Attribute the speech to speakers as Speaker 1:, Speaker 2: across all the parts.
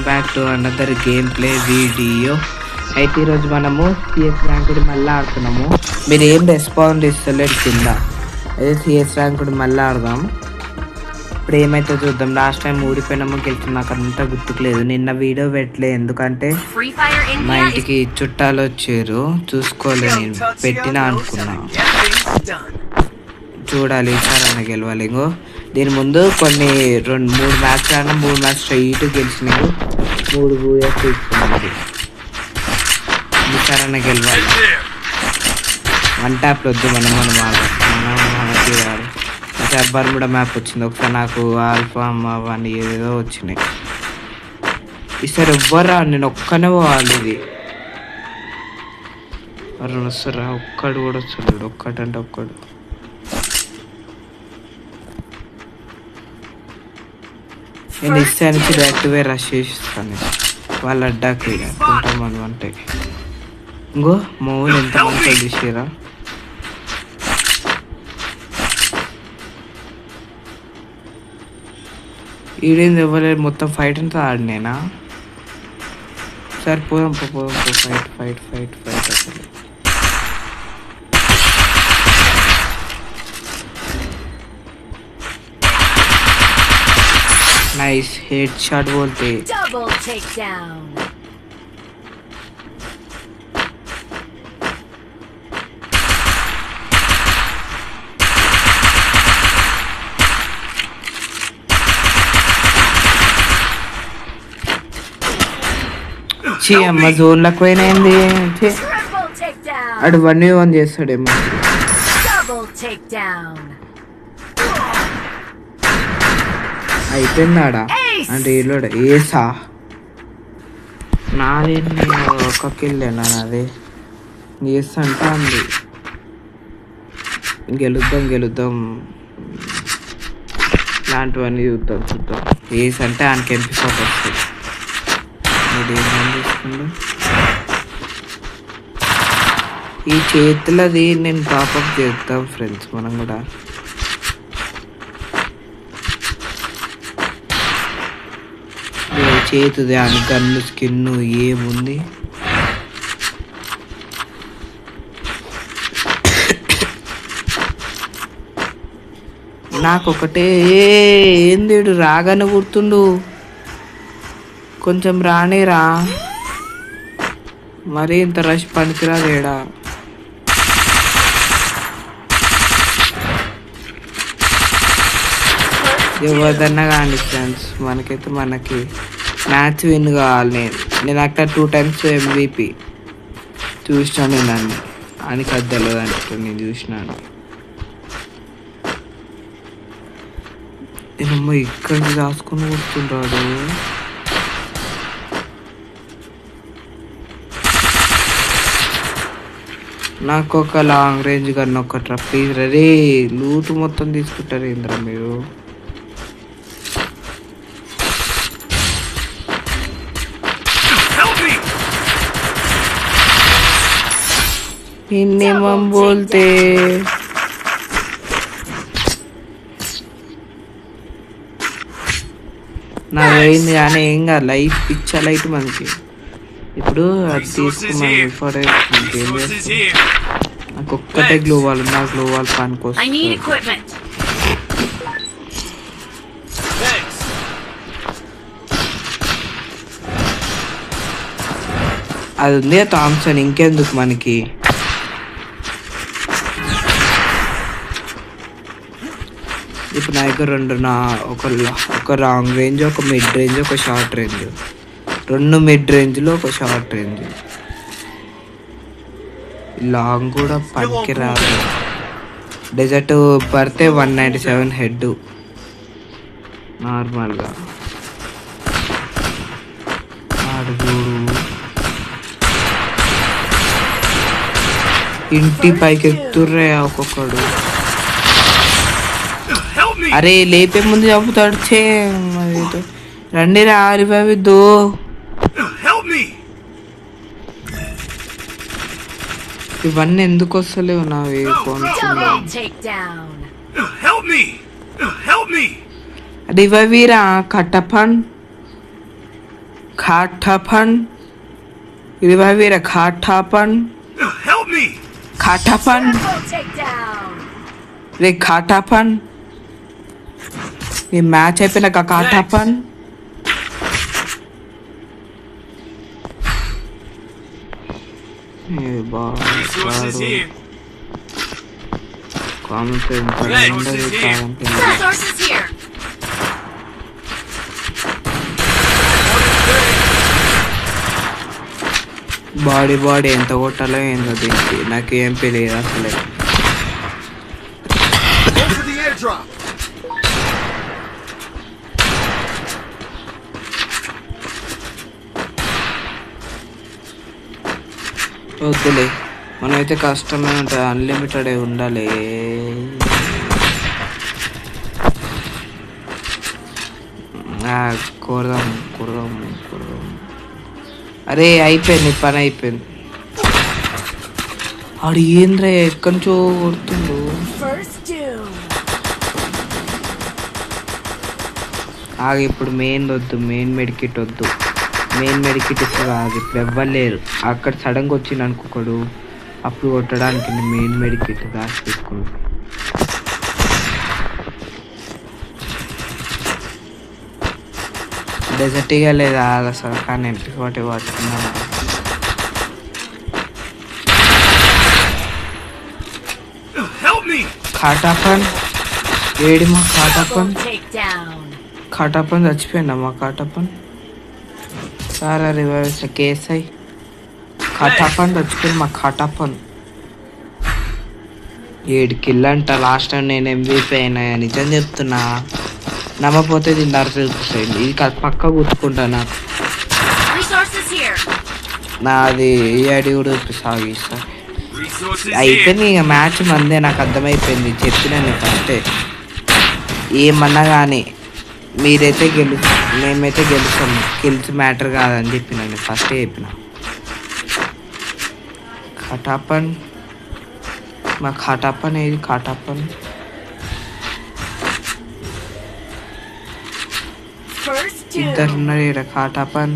Speaker 1: Back to another game play video. అయితే ఈరోజు మనము సిఎస్ ర్యాంకుడ్ మళ్ళీ ఆడుతున్నాము. మీరు ఏం రెస్పాన్స్ ఇస్తలేరు కింద. అయితే సిఎస్ ర్యాంకుడ్ మళ్ళీ ఆడదాం. ఇప్పుడు ఏమైతే చూద్దాం. లాస్ట్ టైం ఊడిపోయినాము, గెలిచిన నాకు అంతా గుర్తుకులేదు. నిన్న వీడియో పెట్టలేదు ఎందుకంటే మా ఇంటికి చుట్టాలు వచ్చారు, చూసుకోలేదు. నేను పెట్టినా అనుకున్నా, చూడాలి ఈసారి అన్న గెలవాలి. ఇంకో దీని ముందు కొన్ని 2-3 మ్యాచ్లు ఆడినా 3 మ్యాచ్ స్ట్రైట్ గెలిచినారు, 3 బూయర్స్ తీసుకున్నది. ఈసారి అన్న గెలవాలి. 1 ట్యాప్లు వద్దు, మనం మనకి రాదు. ఒకసారి బర్ముడా మ్యాప్ వచ్చింది, ఒకసారి నాకు ఆల్ఫా అవన్నీ ఏదో వచ్చినాయి. ఈసారి ఎవ్వరా, నేను ఒక్కనే పోవాలి. ఇది వస్తారా? ఒక్కడు కూడా వస్తాడు, ఒక్కటంటే ఒక్కడు. నేను ఇస్తే నుంచి డైరెక్ట్గా రష్ చేసిస్తాను వాళ్ళ అడ్డాకి కొంటామని అంటే. ఇంకో మూవీలు ఎంత మంచిగా తీసారా. ఈడేంది ఇవ్వలేదు, మొత్తం ఫైట్ అంతా ఆడినేనా. సరే పోదాం ఫైట్ ఫైట్ ఫైట్ ఫైట్ అసలు. नाइस हेडशॉट बोलते डबल टेकडाउन. చి అమ్మ జోన్లకు పోయినాయింది. అడు 1v1 చేస్తాడేమో. అయిపోయిందాడా అంటే వీళ్ళోడ ఏసా నాది ఒక్కకి వెళ్ళాను. అదే ఏసా అంటా అంది. గెలుద్దాం ఇలాంటివన్నీ చూద్దాం. ఏస్ అంటే ఆయనకి ఎంపిక వస్తుంది. మీరు ఏమని తీసుకుందా ఈ చేతులది. నేను టాప్అప్ చేద్దాం ఫ్రెండ్స్ మనం కూడా. చేతుది అని గన్ను స్కిన్ ఏముంది. నాకొకటే ఏంది రాగానే గుర్తుండు. కొంచెం రానేరా, మరీ ఇంత రష్ పనికిరాదేడా. ఎవరిదన్నా కానీ ఫ్రెండ్స్, మనకి మ్యాచ్ విన్ కావాలి. నేను అక్కడ 2 times MVP చూసినాను. నన్ను అని కద్దలు అంటే నేను చూసినాను. నేనమ్మ ఇక్కడికి దాచుకుని కూర్చుంటాడు. నాకు ఒక లాంగ్ రేంజ్ గన్ ఒకట్రా ప్లీజ్. రే లూట్ మొత్తం తీసుకుంటారు ఏంద్రా మీరు. మినిమం బోల్తే నాకు అయింది కానీ ఏం కాదు. లైట్ పిచ్చా లైట్ మనకి. ఇప్పుడు అది తీసుకున్నాను. నాకు ఒక్కటే గ్లోవాల్, నా గ్లోవాల్ పనికోసం. అది ఉంది థామ్సన్, ఇంకెందుకు మనకి. ఇప్పుడు నా దగ్గర 2 ఒక లాంగ్ రేంజ్, ఒక మిడ్ రేంజ్, ఒక షార్ట్ రేంజ్. 2 మిడ్ రేంజ్లో ఒక షార్ట్ రేంజ్. లాంగ్ కూడా పనికి రాదు. డెజర్ట్ పడితే 197 హెడ్ నార్మల్గా. అడుగు ఇంటి పైకి ఎక్కుతుర్రే ఒక్కొక్కడు. అరే లేపే ముందు చంపుతాడు. రండి రా రివైవిద్దు. ఇవన్నీ ఎందుకు వస్తలేవు నావి. రివైవీరా కట్టపన్. Katapan. Revive Katapan.
Speaker 2: Help me!
Speaker 1: Katapan. రే Katapan. ఈ మ్యాచ్ అయిపోయినాక Katapan.
Speaker 2: Resources here.
Speaker 3: Resources here.
Speaker 1: Body ఎంత కొట్టాలో ఏందో దీనికి నాకు ఏం తెలియదు అసలే.
Speaker 2: Go for the airdrop.
Speaker 1: వద్దులే మనమైతే కష్టమే ఉంటుంది, అన్లిమిటెడ్ ఉండాలి. కూరదాం. అరే అయిపోయింది పని అయిపోయింది. ఆడు ఏంద్రా ఎక్కడి నుంచో కొడుతుండు. ఆగి ఇప్పుడు మెయిన్ మెడికిట్ వద్దు. మెయిన్ మెడికిట్ ఇస్తే కాదు, ఇప్పుడు ఎవ్వలేరు. అక్కడ సడన్గా వచ్చింది అనుకోకడు, అప్పుడు కొట్టడానికి మెయిన్ మెడికిట్ రాసి పెట్టుకున్నాడు. డెజర్ట్గా లేదా అసలు, కానీ ఎంపీ పట్టుకున్నాను. కాటాపన్ ఏడి మా కాటాపన్ చచ్చిపోయిందా మా కాటాపన్? సారా రివైవ్ కేసై కాటాపన్ చచ్చిపోయింది మా కాటాపన్. 7 కిల్ అంట లాస్ట్ టైం. నేను MVP అయినా, నిజం చెప్తున్నా. నమ్మపోతే దీన్ని ధర చూపిస్తాయి. ఇది పక్క గుర్తుకుంటా నాకు. నాది ఏడి కూడా సాగిస్తా. అయిపోయింది ఇక మ్యాచ్ మందే, నాకు అర్థమైపోయింది. చెప్పినా నేను ఫస్టే, ఏమన్నా కానీ మీరైతే మేమైతే గెలుస్తాము, గెలిచి మ్యాటర్ కాదని చెప్పిన నేను ఫస్టే చెప్పిన. కాటాపన్ మా కాటాపన్ ఏది? కాటాపన్ ఇద్దరు ఉన్నారు ఇక్కడ. కాటాపన్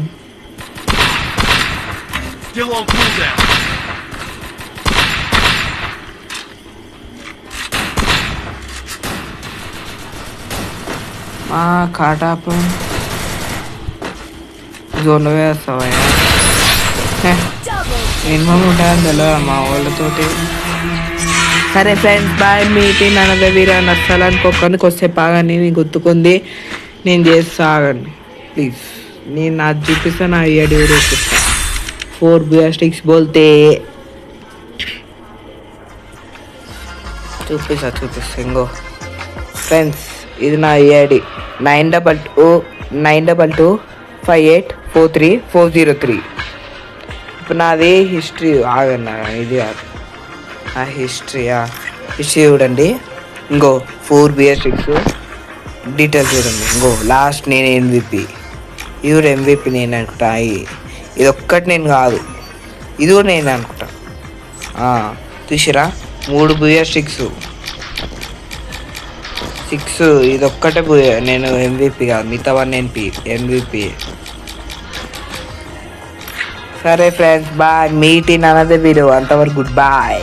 Speaker 1: మా కాటాపన్ జోన్లో వేస్తావా? మినిమం ఉంటుంది తెలియదు మా వాళ్ళతోటి. సరే ఫ్రెండ్స్ బాయ్. మీటింగ్ అనదే వీరా నచ్చాలని ఒక్కరికి వస్తే బాగాని గుర్తుకుంది. నేను చేస్తా ఆగండి ప్లీజ్. నేను నాకు చూపిస్తా, నా ఐడి చూపిస్తా. 4 BR6 బోల్తే చూపిస్తా ఇంకో ఫ్రెండ్స్. ఇది నా ఐడి 9225843403. ఇప్పుడు నాది హిస్టరీ ఆగన్నా, ఇది ఆ హిస్టరీ చూడండి. ఇంకో 4 BR6 డీటెయిల్స్ చూడండి. ఇంకో లాస్ట్ నేను MVP, ఇది కూడా MVP నేను అనుకుంటా. ఇది ఒక్కటి నేను కాదు, ఇది కూడా నేను అనుకుంటా. చూసిరా 3 BR6 ఇది ఒక్కటే నేను MVP కాదు, మిగతా MVP. సరే friends bye. Meet in another video. అంతవరకు గుడ్ బాయ్.